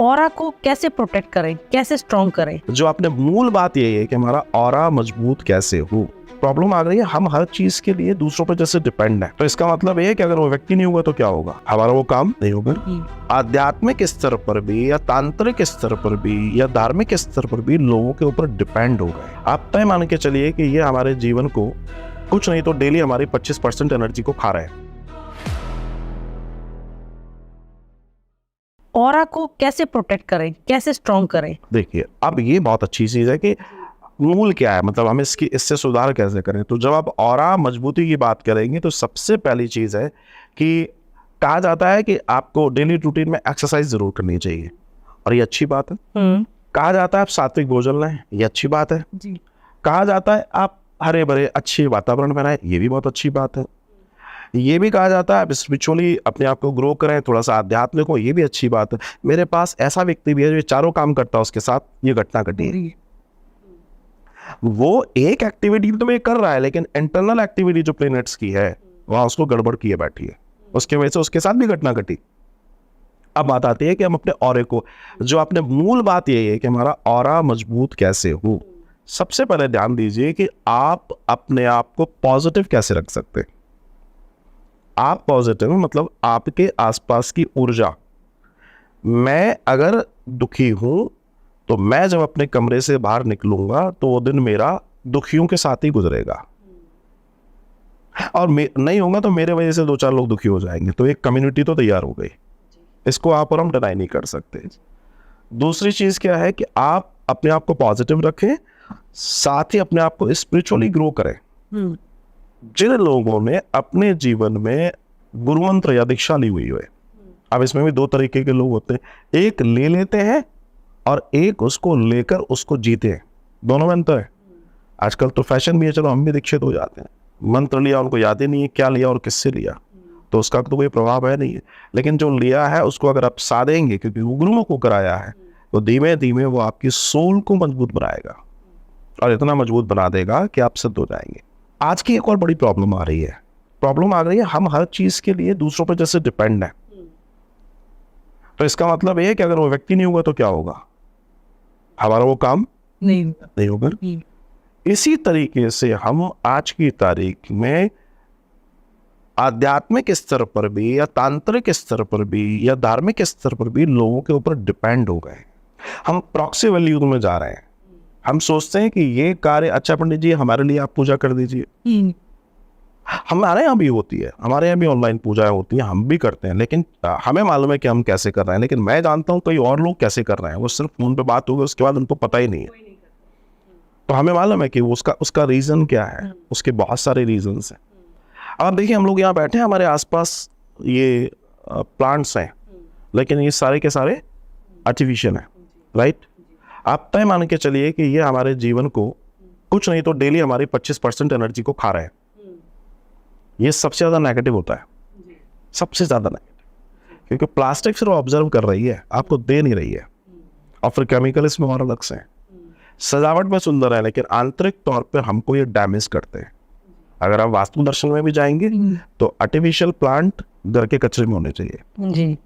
Aura को कैसे protect करें, कैसे स्ट्रॉन्ग करें? जो आपने मूल बात यही है कि हमारा ऑरा मजबूत कैसे हो। प्रॉब्लम आ गई है, हम हर चीज के लिए दूसरों पर जैसे डिपेंड है, तो इसका मतलब ये है कि अगर वो व्यक्ति नहीं होगा तो क्या होगा, हमारा वो काम नहीं होगा। आध्यात्मिक स्तर पर भी या तांत्रिक स्तर पर भी या धार्मिक स्तर पर भी लोगों के ऊपर डिपेंड हो गए। आप तय मान के चलिए कि ये हमारे जीवन को कुछ नहीं तो डेली हमारी 25% एनर्जी को खा रहे हैं। ऑरा को कैसे प्रोटेक्ट करें, कैसे स्ट्रॉन्ग करें? देखिए, अब ये बहुत अच्छी चीज है कि मूल क्या है, मतलब हम इससे सुधार कैसे करें। तो जब आप ऑरा मजबूती की बात करेंगे तो सबसे पहली चीज है कि कहा जाता है कि आपको डेली रूटीन में एक्सरसाइज जरूर करनी चाहिए, और ये अच्छी बात है। कहा जाता है आप सात्विक भोजन लें, ये अच्छी बात है जी। कहा जाता है आप हरे भरे अच्छे वातावरण बनाएं, ये भी बहुत अच्छी बात है। ये भी कहा जाता है आप स्पिरिचुअली अपने आप को ग्रो करें, थोड़ा सा आध्यात्मिक हो, ये भी अच्छी बात है। मेरे पास ऐसा व्यक्ति भी है जो चारों काम करता है, उसके साथ ये घटना घटी है। वो एक एक्टिविटी तो मैं कर रहा है, लेकिन इंटरनल एक्टिविटी जो प्लैनेट्स की है वहां उसको गड़बड़ किए बैठी है, उसके वजह से उसके साथ भी घटना घटी। अब बात आती है कि हम अपने ऑरे को, जो आपने मूल बात यही है कि हमारा ऑरा मजबूत कैसे हो। सबसे पहले ध्यान दीजिए कि आप अपने आप को पॉजिटिव कैसे रख सकते हैं। आप पॉजिटिव मतलब आपके आसपास की ऊर्जा। मैं अगर दुखी हूं तो मैं जब अपने कमरे से बाहर निकलूंगा तो वो दिन मेरा दुखियों के साथ ही गुजरेगा, और नहीं होगा तो मेरे वजह से 2-4 लोग दुखी हो जाएंगे, तो एक कम्युनिटी तो तैयार हो गई। इसको आप और हम डिनाई नहीं कर सकते। दूसरी चीज क्या है कि आप अपने आप को पॉजिटिव रखें, साथ ही अपने आप को स्पिरिचुअली ग्रो करें। जिन लोगों ने अपने जीवन में गुरु मंत्र या दीक्षा ली हुई है, अब इसमें भी 2 तरीके के लोग होते हैं, एक ले लेते हैं और एक उसको लेकर उसको जीते हैं। दोनों में अंतर है। आजकल तो फैशन भी है, चलो हम भी दीक्षित हो जाते हैं, मंत्र लिया उनको याद ही नहीं है क्या लिया और किससे लिया, तो उसका तो कोई प्रभाव है नहीं है। लेकिन जो लिया है उसको अगर आप साधेंगे, क्योंकि वो गुरुओं को कराया है, तो धीमे धीमे वो आपकी सोल को मजबूत बनाएगा, और इतना मजबूत बना देगा कि आप सिद्ध हो जाएंगे। आज की एक और बड़ी प्रॉब्लम आ रही है, हम हर चीज के लिए दूसरों पर जैसे डिपेंड है, तो इसका मतलब ये है कि अगर वो व्यक्ति नहीं होगा तो क्या होगा, हमारा वो काम नहीं होगा। इसी तरीके से हम आज की तारीख में आध्यात्मिक स्तर पर भी या तांत्रिक स्तर पर भी या धार्मिक स्तर पर भी लोगों के ऊपर डिपेंड हो गए। हम प्रॉक्सी वाले युग में जा रहे हैं। हम सोचते हैं कि ये कार्य, अच्छा पंडित जी हमारे लिए आप पूजा कर दीजिए। हमारे यहाँ भी होती है, हमारे यहाँ भी ऑनलाइन पूजाएं होती हैं, हम भी करते हैं, लेकिन हमें मालूम है कि हम कैसे कर रहे हैं। लेकिन मैं जानता हूँ कई और लोग कैसे कर रहे हैं, वो सिर्फ फोन पे बात होगी, उसके बाद उनको पता ही नहीं है। तो हमें मालूम है कि उसका रीजन क्या है, उसके बहुत सारे रीजंस हैं। अब देखिए, हम लोग यहाँ बैठे हैं, हमारे आसपास ये प्लांट्स हैं, लेकिन ये सारे के सारे आर्टिफिशियल हैं, राइट। आप तय मान के चलिए कि ये हमारे जीवन को कुछ नहीं तो डेली हमारी 25% एनर्जी को खा रहे हैं। ये सबसे ज्यादा नेगेटिव होता है, सबसे ज्यादा नेगेटिव, क्योंकि प्लास्टिक सिर्फ ऑब्जर्व कर रही है, आपको दे नहीं रही है, और फिर केमिकल इसमें और अलग से है। सजावट में सुंदर है, लेकिन आंतरिक तौर पर हमको ये डैमेज करते हैं। अगर आप वास्तु दर्शन में भी जाएंगे तो आर्टिफिशियल प्लांट घर के कचरे में होने चाहिए जी।